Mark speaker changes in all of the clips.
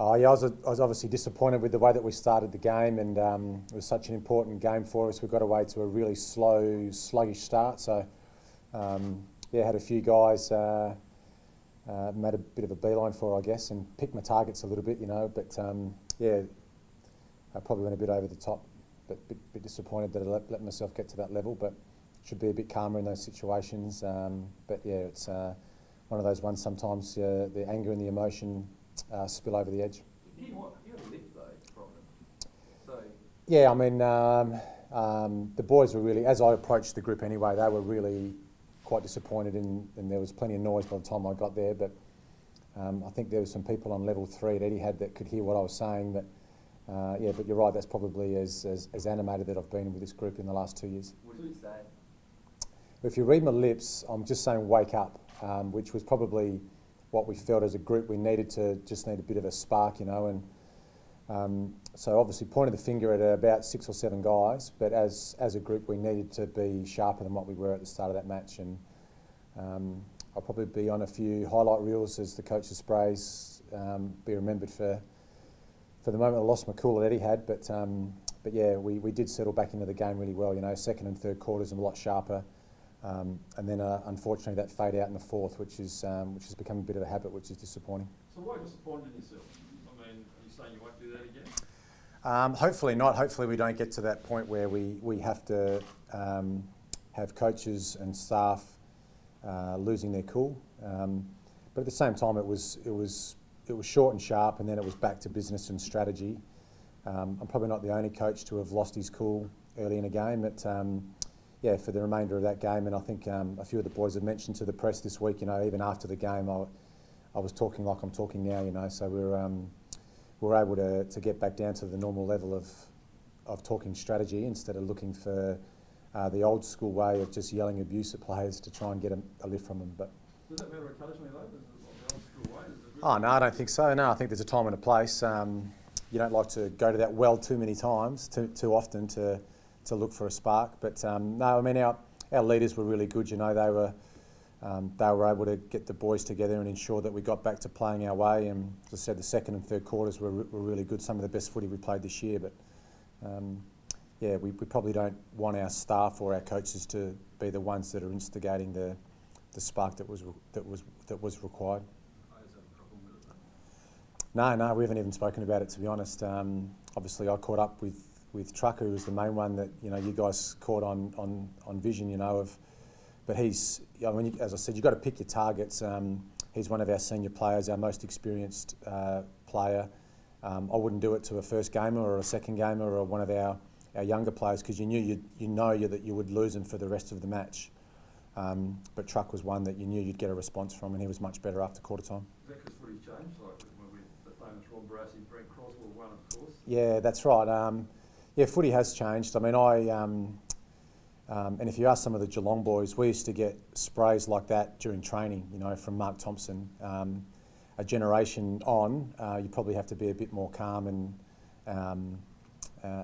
Speaker 1: Oh yeah, I was obviously disappointed with the way that we started the game, and it was such an important game for us. We got away to a really slow, sluggish start. So yeah, had a few guys made a bit of a beeline for, I guess, and picked my targets a little bit, you know. But yeah, I probably went a bit over the top, but bit disappointed that I let myself get to that level. But should be a bit calmer in those situations. But yeah, it's one of those ones. Sometimes the anger and the emotion spill over the edge.
Speaker 2: You had a lift though from them. So
Speaker 1: yeah, I mean, the boys were really, as I approached the group anyway, they were really quite disappointed, and there was plenty of noise by the time I got there. But I think there were some people on level 3 at Etihad that could hear what I was saying. But yeah, but you're right, that's probably as animated that I've been with this group in the last 2 years.
Speaker 2: what did you say?
Speaker 1: If you read my lips, I'm just saying wake up, which was probably what we felt as a group. We just need a bit of a spark, you know, and so obviously pointed the finger at about 6 or 7 guys, but as a group we needed to be sharper than what we were at the start of that match. And I'll probably be on a few highlight reels as the coach's sprays, be remembered for the moment I lost my cool at Etihad. But yeah, we did settle back into the game really well, you know, second and third quarters a lot sharper. And then unfortunately that fade out in the fourth, which has become a bit of a habit, which is disappointing.
Speaker 3: So why disappointed in yourself? I mean, are you saying you won't do that again?
Speaker 1: Hopefully not. Hopefully we don't get to that point where we have to have coaches and staff losing their cool. But at the same time, it was short and sharp, and then it was back to business and strategy. I'm probably not the only coach to have lost his cool early in a game, but yeah, for the remainder of that game. And I think a few of the boys have mentioned to the press this week, you know, even after the game, I was talking like I'm talking now, you know. So we're able to get back down to the normal level of talking strategy instead of looking for the old school way of just yelling abuse at players to try and get a lift from them. But
Speaker 3: Does that matter occasionally though? Is it like the old school way?
Speaker 1: oh no, I don't think so. No, I think there's a time and a place. You don't like to go to that well too many times, too often to look for a spark. But no, I mean our leaders were really good. You know, they were able to get the boys together and ensure that we got back to playing our way. And as I said, the second and third quarters were really good. Some of the best footy we played this year. But yeah, we probably don't want our staff or our coaches to be the ones that are instigating the spark that was required. No, we haven't even spoken about it, to be honest. Obviously, I caught up with Trucker, who was the main one that, you know, you guys caught on vision, you know, but he's, I mean, as I said, you've got to pick your targets. He's one of our senior players, our most experienced player. I wouldn't do it to a first gamer or a second gamer or one of our younger players, because you know that you would lose him for the rest of the match. But Truck was one that you knew you'd get a response from, and he was much better after quarter time.
Speaker 3: Is that because footy's changed? Like with the famous Ron Barassi, Brent Croswell one, of course.
Speaker 1: Yeah, that's right. Yeah, footy has changed. I mean, and if you ask some of the Geelong boys, we used to get sprays like that during training, you know, from Mark Thompson. A generation on, you probably have to be a bit more calm and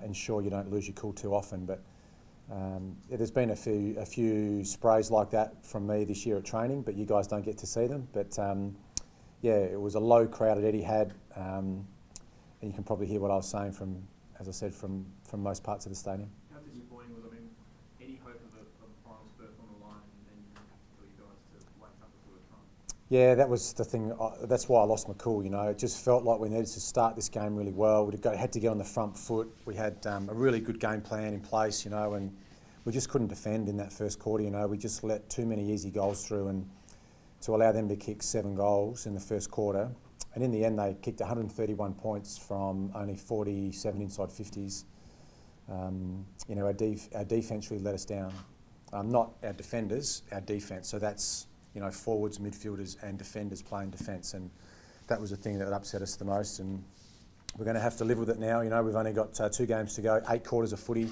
Speaker 1: ensure you don't lose your cool too often. But there's been a few sprays like that from me this year at training, but you guys don't get to see them. But yeah, it was a low crowd at Etihad, and you can probably hear what I was saying from, as I said, from most parts of the stadium.
Speaker 4: How disappointing was, I mean, any hope of a final spurt on the line, and then you have to tell you guys to wake up before the time?
Speaker 1: Yeah, that was the thing. That's why I lost my cool, you know. It just felt like we needed to start this game really well. We had to get on the front foot. We had a really good game plan in place, you know, and we just couldn't defend in that first quarter, you know. We just let too many easy goals through, and to allow them to kick 7 goals in the first quarter. And in the end, they kicked 131 points from only 47 inside 50s. You know, our defence really let us down. Not our defenders, our defence. So that's, you know, forwards, midfielders and defenders playing defence. And that was the thing that upset us the most. And we're going to have to live with it now. You know, we've only got 2 games to go, 8 quarters of footy.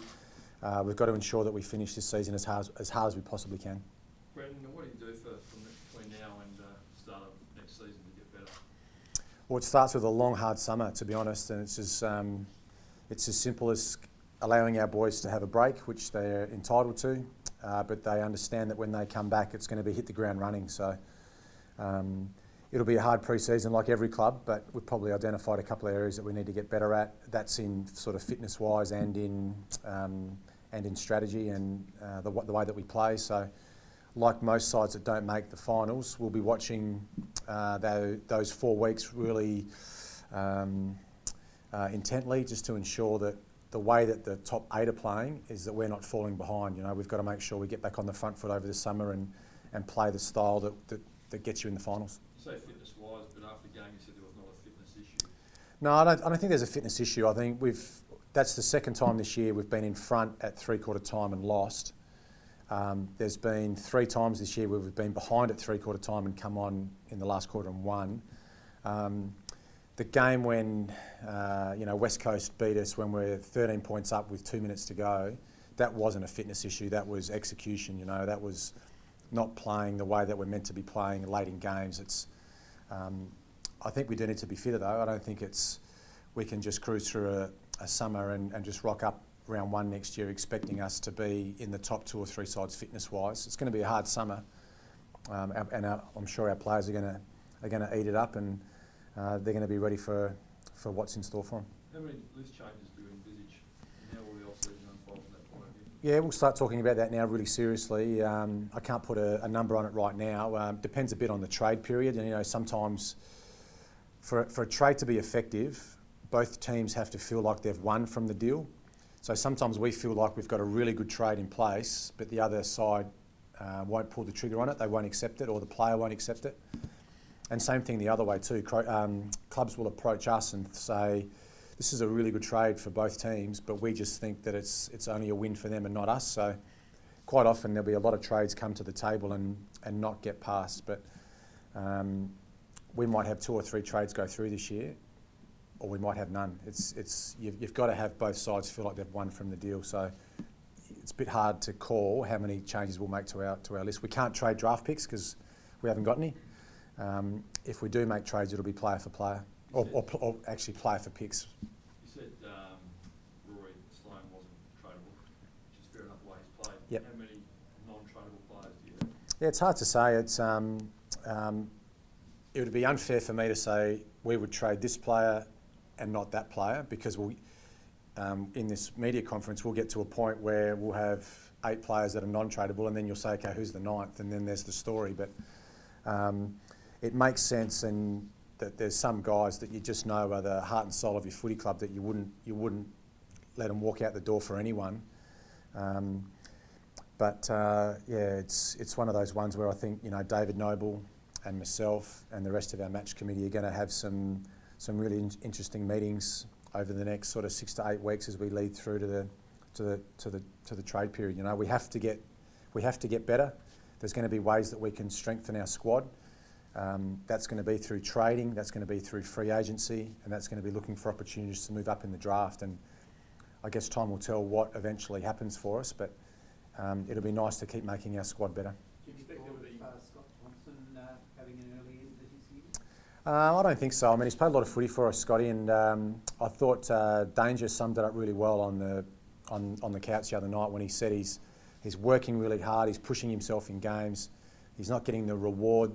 Speaker 1: We've got to ensure that we finish this season as hard as we possibly can.
Speaker 3: Brenton, what do you do from between now and start of next season to get better?
Speaker 1: Well, it starts with a long, hard summer, to be honest, and it's as simple as allowing our boys to have a break, which they're entitled to, but they understand that when they come back, it's going to be hit the ground running. So It'll be a hard pre-season like every club, but we've probably identified a couple of areas that we need to get better at. That's in sort of fitness-wise and in strategy and the way that we play. So, like most sides that don't make the finals, we'll be watching those 4 weeks really intently, just to ensure that the way that the top 8 are playing is that we're not falling behind. You know, we've got to make sure we get back on the front foot over the summer and play the style that gets you in the finals.
Speaker 3: You say fitness-wise, but after the game you said there was not a fitness issue.
Speaker 1: No, I don't think there's a fitness issue. I think that's the second time this year we've been in front at 3/4 time and lost. There's been 3 times this year where we've been behind at 3/4 time and come on in the last quarter and won. The game when West Coast beat us when we're 13 points up with 2 minutes to go, that wasn't a fitness issue. That was execution. You know, that was not playing the way that we're meant to be playing late in games. I think we do need to be fitter though. I don't think we can just cruise through a summer and just rock up round 1 next year expecting us to be in the top 2 or 3 sides fitness-wise. It's going to be a hard summer, and I'm sure our players are going to eat it up, and they're going to be ready for what's in store for them.
Speaker 3: How many list changes do you envisage, and how will the off-season unfold from that point of view?
Speaker 1: Yeah, we'll start talking about that now really seriously. I can't put a number on it right now. Depends a bit on the trade period, and sometimes for a trade to be effective, both teams have to feel like they've won from the deal. So sometimes we feel like we've got a really good trade in place, but the other side won't pull the trigger on it, they won't accept it, or the player won't accept it. And same thing the other way too. Clubs will approach us and say, this is a really good trade for both teams, but we just think that it's only a win for them and not us. So quite often there'll be a lot of trades come to the table and not get passed. But we might have 2 or 3 trades go through this year, or we might have none. You've got to have both sides feel like they've won from the deal. So it's a bit hard to call how many changes we'll make to our list. We can't trade draft picks because we haven't got any. If we do make trades, it'll be player for player, or actually player for picks.
Speaker 3: You said Rory Sloane wasn't tradable, which is fair enough the way he's played.
Speaker 1: Yep.
Speaker 3: How many non-tradable players do you have?
Speaker 1: Yeah, it's hard to say. It would be unfair for me to say we would trade this player and not that player, because in this media conference we'll get to a point where we'll have 8 players that are non-tradable, and then you'll say, okay, who's the 9th? And then there's the story. But it makes sense, and that there's some guys that you just know are the heart and soul of your footy club that you wouldn't let them walk out the door for anyone. It's one of those ones where I think David Noble and myself and the rest of our match committee are going to have some really interesting meetings over the next sort of 6 to 8 weeks as we lead through to the trade period. We have to get better. There's going to be ways that we can strengthen our squad. That's going to be through trading, that's going to be through free agency, and that's going to be looking for opportunities to move up in the draft. And I guess time will tell what eventually happens for us, but it'll be nice to keep making our squad better.
Speaker 4: Do you expect there will be
Speaker 5: Scott Thompson having an early end this season?
Speaker 1: I don't think so. I mean, he's played a lot of footy for us, Scotty, and I thought Danger summed it up really well on the couch the other night when he said he's working really hard, he's pushing himself in games, he's not getting the reward,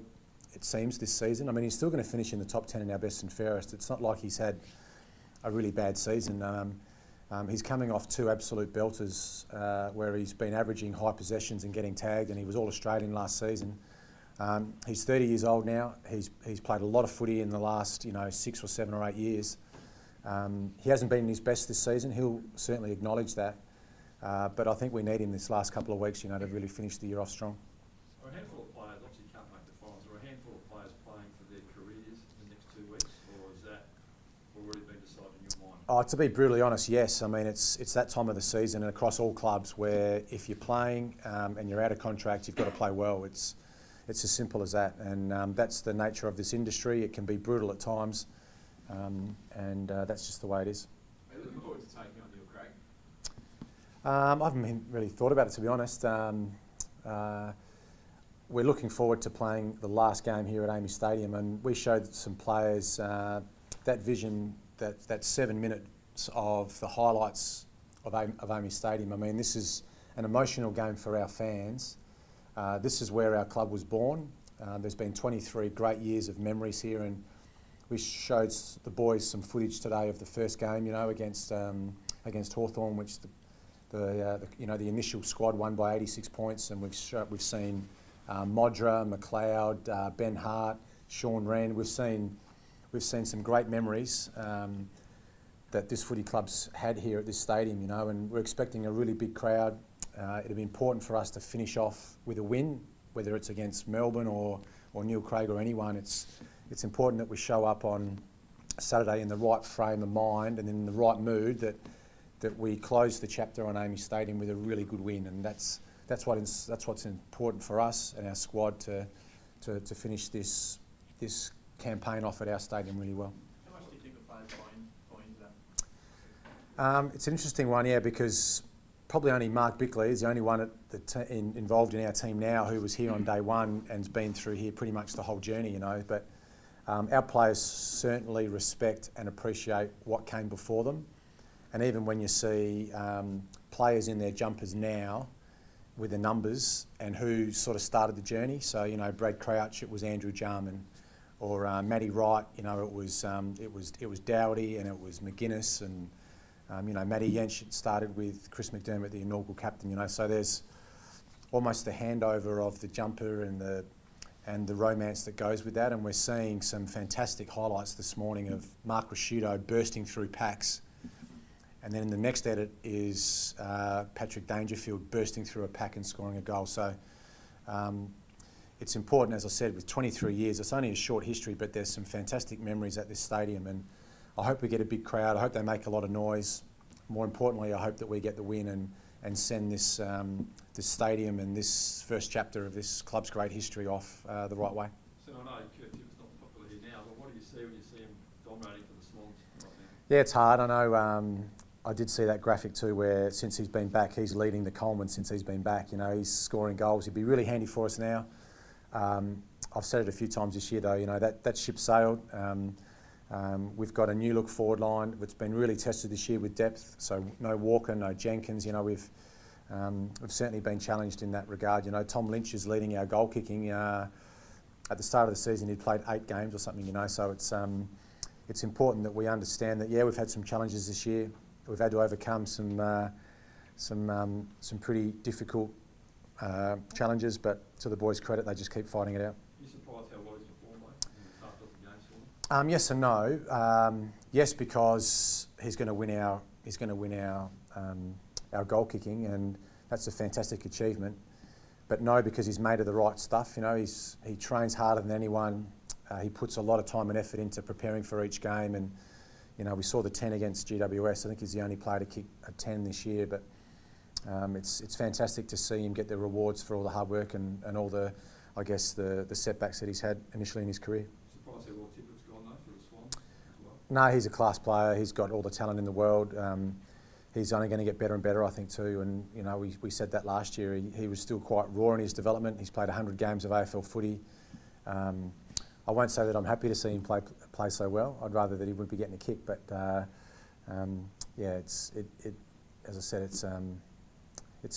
Speaker 1: it seems, this season. I mean, he's still going to finish in the top 10 in our best and fairest. It's not like he's had a really bad season. He's coming off 2 absolute belters where he's been averaging high possessions and getting tagged, and he was All-Australian last season. He's 30 years old now. He's played a lot of footy in the last 6 or 7 or 8 years. He hasn't been in his best this season. He'll certainly acknowledge that. But I think we need him this last couple of weeks, to really finish the year off strong.
Speaker 3: Are a handful of players, obviously can't make the finals, are a handful of players playing for their careers in the next 2 weeks, or is that already been decided in your mind?
Speaker 1: To be brutally honest, yes. I mean, it's that time of the season and across all clubs where if you're playing and you're out of contract, you've got to play well. It's as simple as that, and that's the nature of this industry. It can be brutal at times, and that's just the way it is.
Speaker 4: Are you looking forward to taking on Neil Craig?
Speaker 1: I haven't really thought about it, to be honest. We're looking forward to playing the last game here at Amy Stadium, and we showed some players that vision, that 7 minutes of the highlights of Amy Stadium. I mean, this is an emotional game for our fans. This is where our club was born. There's been 23 great years of memories here, and we showed the boys some footage today of the first game, you know, against Hawthorn, which the initial squad won by 86 points, and we've seen Modra, McLeod, Ben Hart, Sean Wren. We've seen some great memories that this footy club's had here at this stadium, you know, and we're expecting a really big crowd. It'll be important for us to finish off with a win, whether it's against Melbourne or Neil Craig or anyone. It's important that we show up on Saturday in the right frame of mind and in the right mood, that we close the chapter on Amy Stadium with a really good win, and that's what's important for us and our squad to finish this campaign off at our stadium really well.
Speaker 4: How much do you think the players buy into that?
Speaker 1: It's an interesting one, yeah, because probably only Mark Bickley is the only one involved in our team now who was here on day one and's been through here pretty much the whole journey, you know. But our players certainly respect and appreciate what came before them. And even when you see players in their jumpers now with the numbers and who sort of started the journey, so, you know, Brad Crouch, it was Andrew Jarman, or Matty Wright, you know, it was Dowdy and it was McGuinness, and you know, Matty Yench started with Chris McDermott, the inaugural captain, you know. So there's almost the handover of the jumper and the romance that goes with that, and we're seeing some fantastic highlights this morning of Mark Rasciuto bursting through packs. And then in the next edit is Patrick Dangerfield bursting through a pack and scoring a goal. So it's important, as I said, with 23 years, it's only a short history, but there's some fantastic memories at this stadium, and I hope we get a big crowd. I hope they make a lot of noise. More importantly, I hope that we get the win and send this stadium and this first chapter of this club's great history off the right way.
Speaker 3: So I know Kurt Tippett's not popular here now, but what do you see when you see him dominating for the Swans right now?
Speaker 1: Yeah, it's hard. I know. I did see that graphic too, where since he's been back, he's leading the Coleman since he's been back. You know, he's scoring goals. He'd be really handy for us now. I've said it a few times this year, though. You know, that ship sailed. We've got a new look forward line that's been really tested this year with depth. So no Walker, no Jenkins. You know, we've certainly been challenged in that regard. You know, Tom Lynch is leading our goal kicking. At the start of the season, he'd played 8 games or something. You know, so it's important that we understand that. Yeah, we've had some challenges this year. We've had to overcome some pretty difficult challenges, but to the boys' credit, they just keep fighting it out.
Speaker 3: Are you surprised how well he's performed, mate, in the tough dozen games for them?
Speaker 1: Yes and no. Yes, because he's going to win our goal kicking, and that's a fantastic achievement. But no, because he's made of the right stuff. You know, he trains harder than anyone. He puts a lot of time and effort into preparing for each game, and you know, we saw the 10 against GWS. I think he's the only player to kick a 10 this year, but it's fantastic to see him get the rewards for all the hard work and all the, I guess, the setbacks that he's had initially in his career.
Speaker 3: Surprised how well Tippett's gone though for the Swans as well?
Speaker 1: No, he's a class player. He's got all the talent in the world. He's only going to get better and better, I think, too. And you know, we said that last year. He was still quite raw in his development. He's played 100 games of AFL footy. I won't say that I'm happy to see him play so well. I'd rather that he wouldn't be getting a kick. But yeah, as I said, it's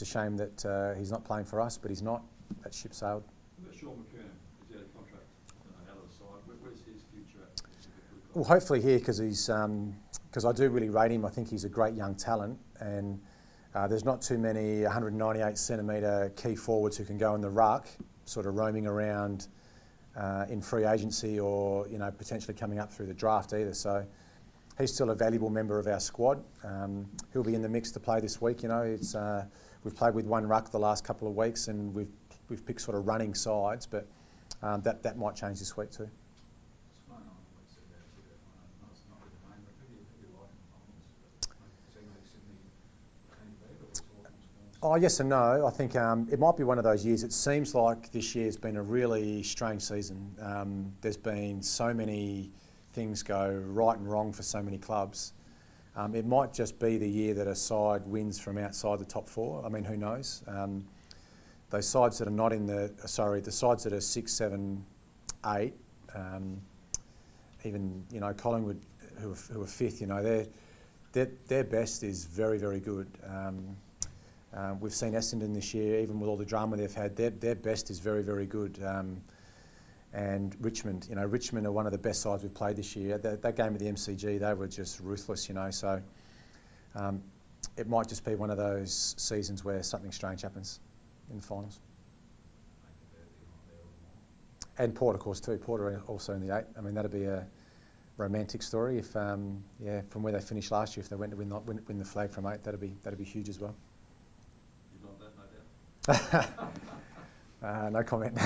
Speaker 1: a shame that he's not playing for us, but he's not. That ship sailed.
Speaker 3: What about Sean McKernan? He's out of contract out of the side. Where's his future at?
Speaker 1: Well, hopefully here, because I do really rate him. I think he's a great young talent, and there's not too many 198 centimetre key forwards who can go in the ruck, sort of roaming around in free agency or, you know, potentially coming up through the draft either. So he's still a valuable member of our squad. He'll be in the mix to play this week. You know, we've played with one ruck the last couple of weeks, and we've picked sort of running sides, but that might change this week too. Oh, yes and no. I think it might be one of those years. It seems like this year's been a really strange season. There's been so many things go right and wrong for so many clubs. It might just be the year that a side wins from outside the top 4. I mean, who knows? Those sides that are not in the sides that are 6, 7, 8, even, you know, Collingwood, who are 5th, you know, their best is very, very good. We've seen Essendon this year, even with all the drama they've had, their best is very, very good. and Richmond. You know, Richmond are one of the best sides we've played this year. That game at the MCG, they were just ruthless, you know, so it might just be one of those seasons where something strange happens in the finals. And Port, of course, too. Port are also in the 8. I mean, that'd be a romantic story if, from where they finished last year, if they went to win the flag from 8, that'd be huge as well.
Speaker 3: You'd love that, no doubt.
Speaker 1: No comment.